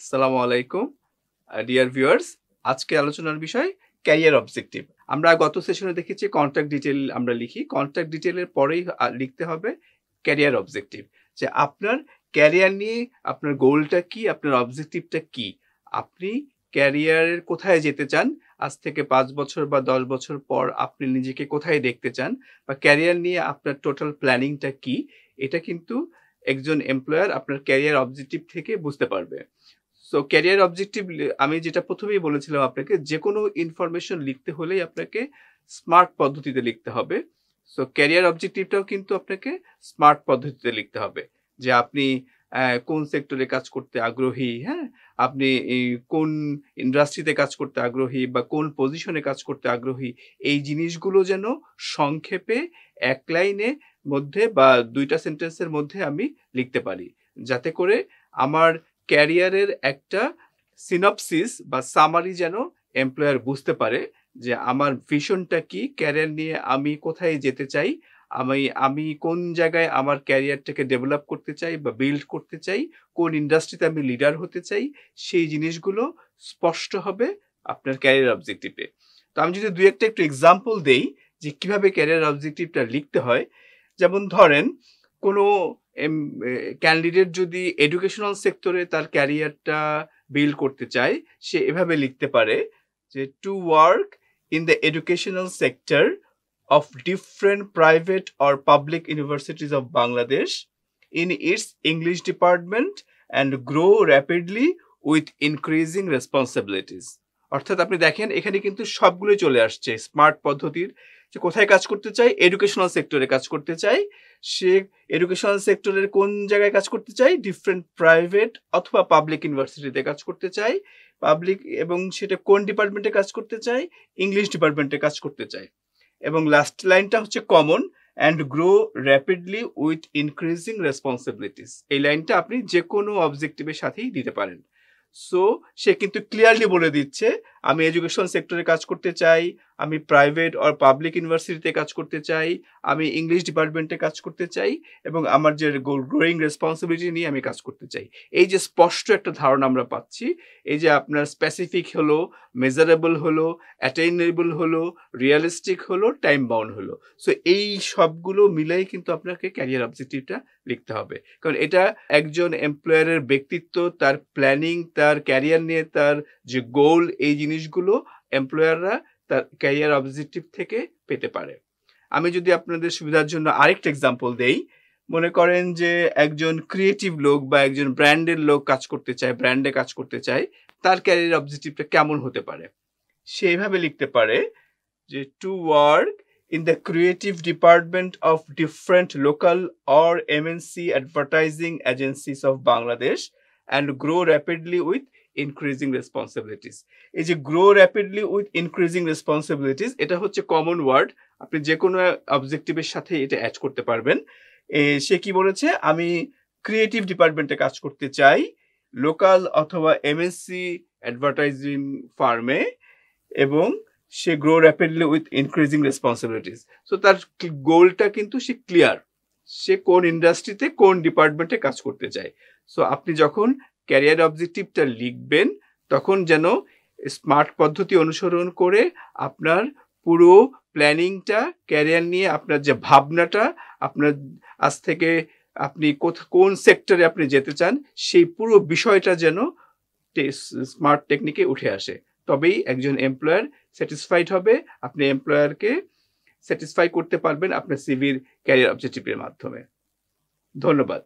আসসালামু আলাইকুম dear viewers. আজকে আলোচনার বিষয় ক্যারিয়ার অবজেক্টিভ। আমরা গত সেশনে দেখেছি কন্ট্যাক্ট ডিটেইল আমরা লিখি। কন্ট্যাক্ট ডিটেইলের পরেই লিখতে হবে ক্যারিয়ার অবজেক্টিভ। যে আপনার ক্যারিয়ার নিয়ে আপনার গোলটা কি, আপনার অবজেক্টিভটা কি? আপনি ক্যারিয়ারের কোথায় যেতে চান? আজ থেকে ৫ বছর বা ১০ বছর পর আপনি নিজেকে কোথায় দেখতে চান? বা ক্যারিয়ার নিয়ে আপনার টোটাল প্ল্যানিংটা কি? এটা কিন্তু একজন এমপ্লয়ার আপনার ক্যারিয়ার অবজেক্টিভ থেকে বুঝতে পারবে। সো ক্যারিয়ার অবজেক্টিভ আমি যেটা প্রথমেই বলেছিলাম আপনাকে, যেকোনো ইনফরমেশন লিখতে হলেই আপনাকে স্মার্ট পদ্ধতিতে লিখতে হবে। সো ক্যারিয়ার অবজেক্টিভটাও কিন্তু আপনাকে স্মার্ট পদ্ধতিতে লিখতে হবে। যে আপনি কোন সেক্টরে কাজ করতে আগ্রহী, হ্যাঁ? আপনি কোন ইন্ডাস্ট্রিতে কাজ করতে আগ্রহী বা কোন পজিশনে কাজ করতে আগ্রহী, এই জিনিসগুলো যেন সংক্ষেপে ১ লাইনে মধ্যে বা ২ টা সেন্টেন্সের মধ্যে আমি লিখতে পারি। যাতে করে আমার ক্যারিয়ারের একটা সিনপসিস বা সামারি যেন এমপ্লয়ার বুঝতে পারে যে আমার ভিশনটা কি, ক্যারিয়ার নিয়ে আমি কোথায় যেতে চাই, আমি কোন জায়গায় আমার ক্যারিয়ারটাকে ডেভেলপ করতে চাই বা বিল্ড করতে চাই, কোন ইন্ডাস্ট্রিতে আমি লিডার হতে চাই, সেই জিনিসগুলো স্পষ্ট হবে আপনার ক্যারিয়ার অবজেক্টিভে। তো আমি যদি ২-১টা একটু এক্সাম্পল দেই যে কিভাবে ক্যারিয়ার অবজেক্টিভটা লিখতে হয়। যেমন ধরেন কোনো ক্যান্ডিডেট যদি এডুকেশনাল সেক্টরে তার ক্যারিয়ারটা বিল্ড করতে চায়, সে এভাবে লিখতে পারে যে to work in the educational sector of different private or public universities of Bangladesh in its English department and grow rapidly with increasing responsibilities. অর্থাৎ আপনি দেখেন এখানে কিন্তু সবগুলো চলে আসছে স্মার্ট পদ্ধতির। যে কোথায় কাজ করতে চাই, এডুকেশনাল সেক্টরে কাজ করতে চাই, সে এডুকেশনাল সেক্টরের কোন জায়গায় কাজ করতে চাই, ডিফারেন্ট প্রাইভেট অথবা পাবলিক ইউনিভার্সিটিতে কাজ করতে চাই, পাবলিক এবং সেটা কোন ডিপার্টমেন্টে কাজ করতে চাই, ইংলিশ ডিপার্টমেন্টে কাজ করতে চাই। এবং লাস্ট লাইনটা হচ্ছে common and grow rapidly with increasing responsibilities. এই লাইনটা আপনি যে কোনো অবজেক্টিভের সাথেই দিতে পারেন। সো সে কিন্তু ক্লিয়ারলি বলে দিচ্ছে আমি এডুকেশন সেক্টরে কাজ করতে চাই, আমি প্রাইভেট অর পাবলিক ইউনিভার্সিটিতে কাজ করতে চাই, আমি ইংলিশ ডিপার্টমেন্টে কাজ করতে চাই এবং আমার যে গ্রোয়িং রেসপন্সিবিলিটি নিয়ে আমি কাজ করতে চাই। এই যে স্পষ্ট একটা ধারণা আমরা পাচ্ছি, এই যে আপনার স্পেসিফিক হলো, মেজারেবল হলো, অ্যাটেইনেবল হলো, রিয়েলিস্টিক হলো, টাইম বাউন্ড হলো। সো এই সবগুলো মিলাই কিন্তু আপনাকে ক্যারিয়ার অবজেক্টিভটা লিখতে হবে। কারণ এটা একজন এমপ্লয়ারের ব্যক্তিত্ব, তার প্ল্যানিং, তার ক্যারিয়ার নিয়ে তার যে গোল, এই জিনিসগুলো এমপ্লয়াররা তার ক্যারিয়ার অবজেক্টিভ থেকে পেতে পারে। আমি যদি আপনাদের সুবিধার জন্য আরেকটা এক্সাম্পল দেই, মনে করেন যে একজন ক্রিয়েটিভ লোক বা একজন ব্র্যান্ডের লোক কাজ করতে চায়, ব্র্যান্ডে কাজ করতে চায়, তার ক্যারিয়ার অবজেক্টিভটা কেমন হতে পারে? সে এভাবে লিখতে পারে যে to work in the creative department of different local or MNC advertising agencies of Bangladesh and grow rapidly with increasing responsibilities. এই যে grow rapidly with increasing responsibilities, এটা হচ্ছে কমন ওয়ার্ড, আপনি যে কোনো অবজেক্টিভের সাথে এটা অ্যাড করতে পারবেন। সে কি বলেছে, আমি ক্রিয়েটিভ ডিপার্টমেন্টে কাজ করতে চাই, লোকাল অথবা এমএনসি অ্যাডভার্টাইজিং ফার্মে, এবং সে grow rapidly with increasing responsibilities. So তার গোলটা কিন্তু সে ক্লিয়ার, সে কোন ইন্ডাস্ট্রিতে কোন ডিপার্টমেন্টে কাজ করতে চায়। সো আপনি যখন ক্যারিয়ার অবজেক্টিভটা লিখবেন তখন যেন স্মার্ট পদ্ধতি অনুসরণ করে আপনার পুরো প্ল্যানিংটা, ক্যারিয়ার নিয়ে আপনার যে ভাবনাটা, আপনার আজ থেকে আপনি কোন সেক্টরে আপনি যেতে চান, সেই পুরো বিষয়টা যেন স্মার্ট টেকনিকে উঠে আসে। তবেই একজন এমপ্লয়ার স্যাটিসফাইড হবে, আপনি এমপ্লয়ারকে স্যাটিসফাই করতে পারবেন আপনার সিভির ক্যারিয়ার অবজেক্টিভের মাধ্যমে। ধন্যবাদ।